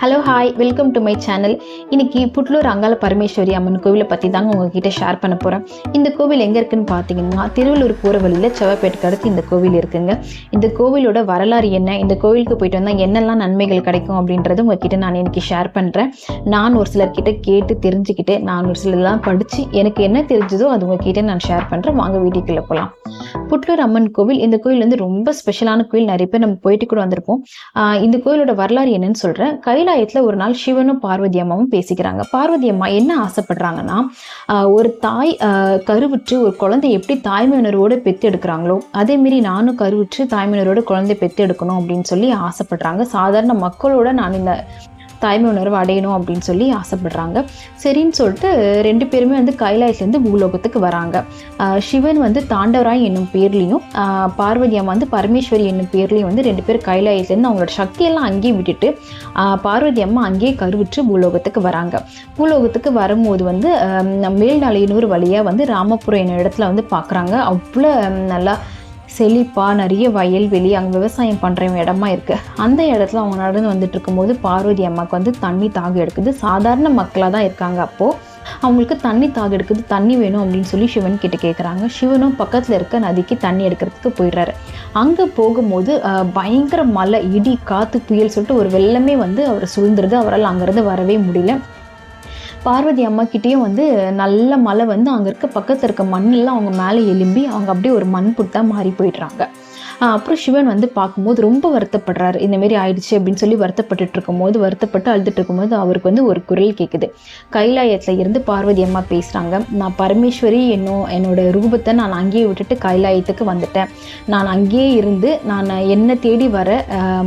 Hello hi, welcome to my channel. இன்னைக்கு புட்லூர் அங்காள பரமேஸ்வரி அம்மன் கோவிலை பற்றி தாங்க உங்ககிட்ட ஷேர் பண்ண போகிறேன். இந்த கோவில் எங்கே இருக்குன்னு பார்த்தீங்கன்னா, திருவள்ளூர் போகிற வழியில் செவ்வாய்ப்பேட்டுக்கு அடுத்து இந்த கோவில் இருக்குங்க. இந்த கோவிலோட வரலாறு என்ன, இந்த கோவிலுக்கு போயிட்டு வந்தால் என்னெல்லாம் நன்மைகள் கிடைக்கும் அப்படின்றது உங்ககிட்ட நான் இன்னைக்கு ஷேர் பண்ணுறேன். நான் ஒரு சிலர்கிட்ட கேட்டு தெரிஞ்சுக்கிட்டு, நான் ஒரு சிலர்லாம் படித்து எனக்கு என்ன தெரிஞ்சதோ அது உங்ககிட்ட நான் ஷேர் பண்ணுறேன். வாங்க வீடியோக்குள்ளே போகலாம். புட்லூர் அம்மன் கோவில், இந்த கோவில் வந்து ரொம்ப ஸ்பெஷலான கோவில். நிறைய பேர் நம்ம போயிட்டு கூட வந்திருப்போம். இந்த கோவிலோட வரலாறு என்னன்னு சொல்கிறேன். கைலாயத்தில் ஒரு நாள் சிவனும் பார்வதி அம்மாவும் பேசிக்கிறாங்க. பார்வதி அம்மா என்ன ஆசைப்படுறாங்கன்னா, ஒரு தாய் கருவுற்று ஒரு குழந்தை எப்படி தாய்மை உணர்வோடு பெற்று எடுக்கிறாங்களோ அதேமாரி நானும் கருவுற்று தாய்மை உணர்வோடு குழந்தை பெற்று எடுக்கணும் அப்படின்னு சொல்லி ஆசைப்படுறாங்க. சாதாரண மக்களோட நான் இந்த தாய்மை உணர்வு அடையணும் அப்படின்னு சொல்லி ஆசைப்படுறாங்க. சரின்னு சொல்லிட்டு ரெண்டு பேருமே வந்து கைலாயத்துலேருந்து பூலோகத்துக்கு வராங்க. சிவன் வந்து தாண்டவராய் என்னும் பேர்லையும், பார்வதி அம்மா வந்து பரமேஸ்வரி என்னும் பேர்லையும் வந்து ரெண்டு பேர் கைலாயத்துலேருந்து அவங்களோட சக்தியெல்லாம் அங்கேயே விட்டுட்டு பார்வதி அம்மா அங்கேயே கருவுற்று பூலோகத்துக்கு வராங்க. பூலோகத்துக்கு வரும்போது வந்து மேல்நாளையனூர் வழியாக வந்து ராமபுரம் என்ன இடத்துல வந்து பார்க்குறாங்க. அவ்வளோ நல்லா செழிப்பாக நிறைய வயல்வெளி, அங்கே விவசாயம் பண்ணுற இடமா இருக்குது. அந்த இடத்துல அவங்க நடந்து வந்துட்டு இருக்கும்போது பார்வதி அம்மாவுக்கு வந்து தண்ணி தாக எடுக்குது. சாதாரண மக்களாக தான் இருக்காங்க. அப்போது அவங்களுக்கு தண்ணி தாக எடுக்குது, தண்ணி வேணும் அப்படின்னு சொல்லி சிவன் கிட்ட கேட்குறாங்க. சிவனும் பக்கத்தில் இருக்க நதிக்கு தண்ணி எடுக்கிறதுக்கு போயிடுறாரு. அங்கே போகும்போது பயங்கர மழை, இடி, காற்று, புயல் சொல்லிட்டு ஒரு வெள்ளமே வந்து அவர் சூழ்ந்துருது. அவரால் அங்கேருந்து வரவே முடியல. பார்வதி அம்மா கிட்டேயும் வந்து நல்ல மழை வந்து அங்கே இருக்க பக்கத்தில் இருக்க மண்ணெல்லாம் அவங்க மேலே எலும்பி அவங்க அப்படியே ஒரு மண் புட்டா மாறி போயிடுறாங்க. அப்புறம் சிவன் வந்து பார்க்கும்போது ரொம்ப வருத்தப்படுறாரு. இந்தமாரி ஆயிடுச்சு அப்படின்னு சொல்லி வருத்தப்பட்டு அழுதுட்டு இருக்கும்போது அவருக்கு வந்து ஒரு குரல் கேட்குது. கைலாயத்தில் இருந்து பார்வதி அம்மா பேசுகிறாங்க. நான் பரமேஸ்வரி என்னோட ரூபத்தை நான் அங்கேயே விட்டுட்டு கைலாயத்துக்கு வந்துட்டேன். நான் அங்கேயே இருந்து நான் என்னை தேடி வர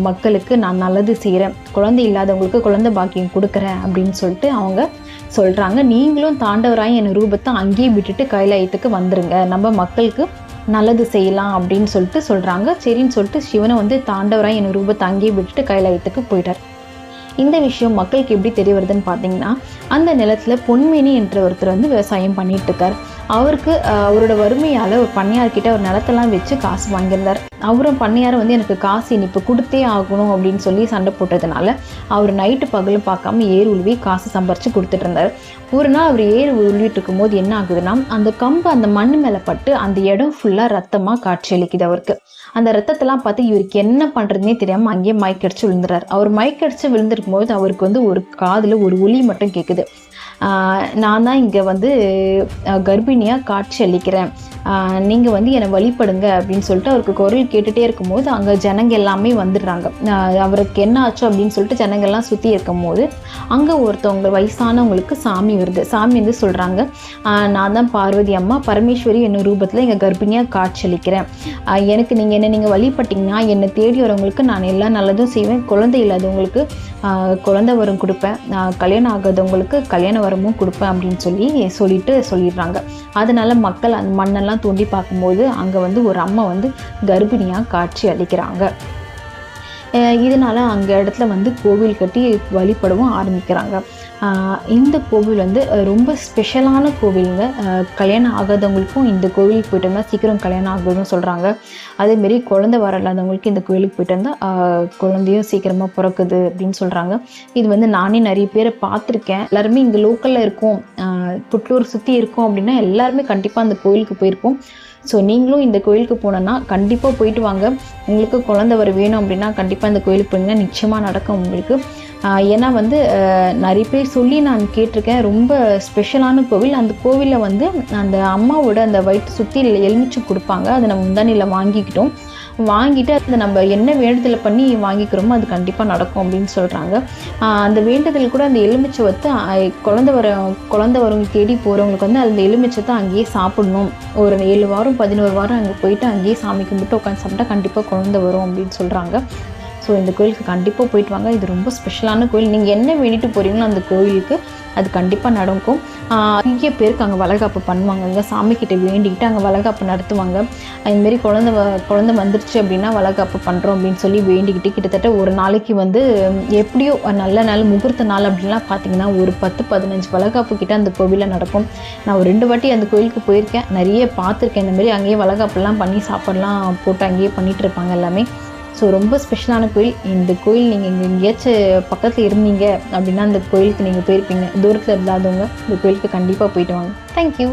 மக்களுக்கு நான் நல்லது செய்கிறேன், குழந்தை இல்லாதவங்களுக்கு குழந்தை பாக்கியம் கொடுக்குறேன் அப்படின்னு சொல்லிட்டு அவங்க சொல்கிறாங்க. நீங்களும் தாண்டவராய் என் ரூபத்தை அங்கேயே விட்டுட்டு கைலாயத்துக்கு வந்துருங்க, நம்ம மக்களுக்கு நல்லது செய்யலாம் அப்படின்னு சொல்லிட்டு சொல்கிறாங்க. சரின்னு சொல்லிட்டு சிவனை வந்து தாண்டவராய் என் ரூபத்தை அங்கேயே விட்டுட்டு கைலாயத்துக்கு போயிட்டார். இந்த விஷயம் மக்களுக்கு எப்படி தெரிய வருதுன்னு பார்த்தீங்கன்னா, அந்த நிலத்தில் பொன்மேனி என்ற ஒருத்தர் வந்து விவசாயம் பண்ணிட்டு இருக்கார். அவருக்கு அவரோட வறுமையால் ஒரு பண்ணையார்கிட்ட ஒரு நிலத்தெல்லாம் வச்சு காசு வாங்கியிருந்தார். அவரும் பண்ணையார் வந்து எனக்கு காசு இனிப்பு கொடுத்தே ஆகணும் அப்படின்னு சொல்லி சண்டை போட்டதுனால அவர் நைட்டு பகலும் பார்க்காம ஏர் உழுவி காசு சம்பாரித்து கொடுத்துட்டு இருந்தார். ஒரு நாள் அவர் ஏர் உழுவிட்டு இருக்கும்போது என்ன ஆகுதுன்னா, அந்த கம்பு அந்த மண் மேலே பட்டு அந்த இடம் ஃபுல்லாக ரத்தமாக காட்சியளிக்குது. அவருக்கு அந்த ரத்தத்தெல்லாம் பார்த்து இவருக்கு என்ன பண்ணுறதுனே தெரியாமல் அங்கேயே மயக்கடிச்சு விழுந்துறார். அவர் மயக்கடிச்சு விழுந்திருக்கும்போது அவருக்கு வந்து ஒரு காதில் ஒரு ஒலி மட்டும் கேட்குது. நான் தான் இங்கே வந்து கர்ப்பிணியாக காட்சி அளிக்கிறேன், நீங்கள் வந்து என்னை வழிபடுங்க அப்படின்னு சொல்லிட்டு அவருக்கு குரல் கேட்டுகிட்டே இருக்கும்போது அங்கே ஜனங்க எல்லாமே வந்துடுறாங்க. அவருக்கு என்ன ஆச்சோ அப்படின்னு சொல்லிட்டு ஜனங்கள்லாம் சுற்றி இருக்கும்போது அங்கே ஒருத்தவங்க வயசானவங்களுக்கு சாமி வருது. சாமி வந்து சொல்கிறாங்க, நான் தான் பார்வதி அம்மா, பரமேஸ்வரி என்னோட ரூபத்தில் இங்கே கர்ப்பிணியாக காட்சி அளிக்கிறேன். எனக்கு நீங்கள் வழிபட்டிங்கன்னா என்னை தேடி வரவங்களுக்கு நான் எல்லா நல்லதும் செய்வேன், குழந்தை இல்லாதவங்களுக்கு குழந்தை வரம் கொடுப்பேன், கல்யாணம் ஆகாதவங்களுக்கு கல்யாண வரமும் கொடுப்பேன் அப்படின்னு சொல்லிடுறாங்க. அதனால மக்கள் அந்த மண்ணெல்லாம் தோண்டி பார்க்கும்போது அங்கே வந்து ஒரு அம்மா வந்து கர்ப்பிணியாக காட்சி அளிக்கிறாங்க. இதனால் அங்கே இடத்துல வந்து கோவில் கட்டி வழிபடவும் ஆரம்பிக்கிறாங்க. இந்த கோவில் வந்து ரொம்ப ஸ்பெஷலான கோவிலுங்க. கல்யாணம் ஆகாதவங்களுக்கும் இந்த கோவிலுக்கு போயிட்டு வந்தால் சீக்கிரம் கல்யாணம் ஆகுதுன்னு சொல்கிறாங்க. அதேமாரி குழந்தை வர இல்லாதவங்களுக்கு இந்த கோவிலுக்கு போயிட்டு வந்தால் குழந்தையும் சீக்கிரமாக பிறக்குது அப்படின்னு சொல்கிறாங்க. இது வந்து நானே நிறைய பேரை பார்த்துருக்கேன். எல்லாருமே இங்கே லோக்கலில் இருக்கோம், புட்லூர் சுற்றி இருக்கோம் அப்படின்னா எல்லாருமே கண்டிப்பாக அந்த கோவிலுக்கு போயிருப்போம். ஸோ நீங்களும் இந்த கோயிலுக்கு போனோன்னா கண்டிப்பாக போயிட்டு வாங்க. உங்களுக்கு குழந்தை வர வேணும் அப்படின்னா கண்டிப்பாக இந்த கோயிலுக்கு போனீங்கன்னா நிச்சயமாக நடக்கும் உங்களுக்கு. ஏன்னா வந்து நிறைய பேர் சொல்லி நான் கேட்டிருக்கேன், ரொம்ப ஸ்பெஷலான கோவில். அந்த கோவிலில் வந்து அந்த அம்மாவோட அந்த வயிற்று சுற்றி எலுமிச்சம் கொடுப்பாங்க. அதை நம்ம முந்தானியில் வாங்கிட்டு அதை நம்ம என்ன வேண்டுதல் பண்ணி வாங்கிக்கிறோமோ அது கண்டிப்பாக நடக்கும் அப்படின்னு சொல்கிறாங்க. அந்த வேண்டுதல் கூட அந்த எலுமிச்சத்தை குழந்தை வரவங்க தேடி போகிறவங்களுக்கு வந்து அந்த எலுமிச்சத்தை அங்கேயே சாப்பிடணும். ஒரு 7 வாரம் 11 வாரம் அங்கே போயிட்டு அங்கேயே சாமி கும்பிட்டு உட்காந்து சாப்பிட்டா கண்டிப்பாக குழந்தை வரும் அப்படின்னு சொல்கிறாங்க. ஸோ இந்த கோயிலுக்கு கண்டிப்பாக போயிட்டு வாங்க. இது ரொம்ப ஸ்பெஷலான கோயில். நீங்கள் என்ன வேண்டிட்டு போகிறீங்களோ அந்த கோயிலுக்கு அது கண்டிப்பாக நடக்கும். நிறைய பேருக்கு அங்கே வளைகாப்பு பண்ணுவாங்க. சாமிக்கிட்ட வேண்டிக்கிட்டு அங்கே வளைகாப்பு நடத்துவாங்க. இதுமாரி குழந்தை வந்துருச்சு அப்படின்னா வளைகாப்பு பண்ணுறோம் அப்படின்னு சொல்லி வேண்டிக்கிட்டு கிட்டத்தட்ட ஒரு நாளைக்கு வந்து எப்படியோ நல்ல நாள் முகூர்த்த நாள் அப்படின்லாம் பார்த்தீங்கன்னா ஒரு 10-15 வளைகாப்பு கிட்ட அந்த கோவிலில் நடக்கும். நான் ஒரு 2 வாட்டி அந்த கோயிலுக்கு போயிருக்கேன், நிறைய பார்த்துருக்கேன். இந்தமாரி அங்கேயே வளைகாப்புலாம் பண்ணி சாப்பாடுலாம் போட்டு அங்கேயே பண்ணிகிட்டு இருப்பாங்க எல்லாமே. ஸோ ரொம்ப ஸ்பெஷலான கோயில். இந்த கோயில் நீங்கள் இங்கே எங்கேயாச்சும் பக்கத்தில் இருந்தீங்க அப்படின்னா அந்த கோயிலுக்கு நீங்கள் போயிருப்பீங்க. தூரத்தில் இல்லாதவங்க இந்த கோயிலுக்கு கண்டிப்பாக போயிட்டு வாங்க. தேங்க்யூ.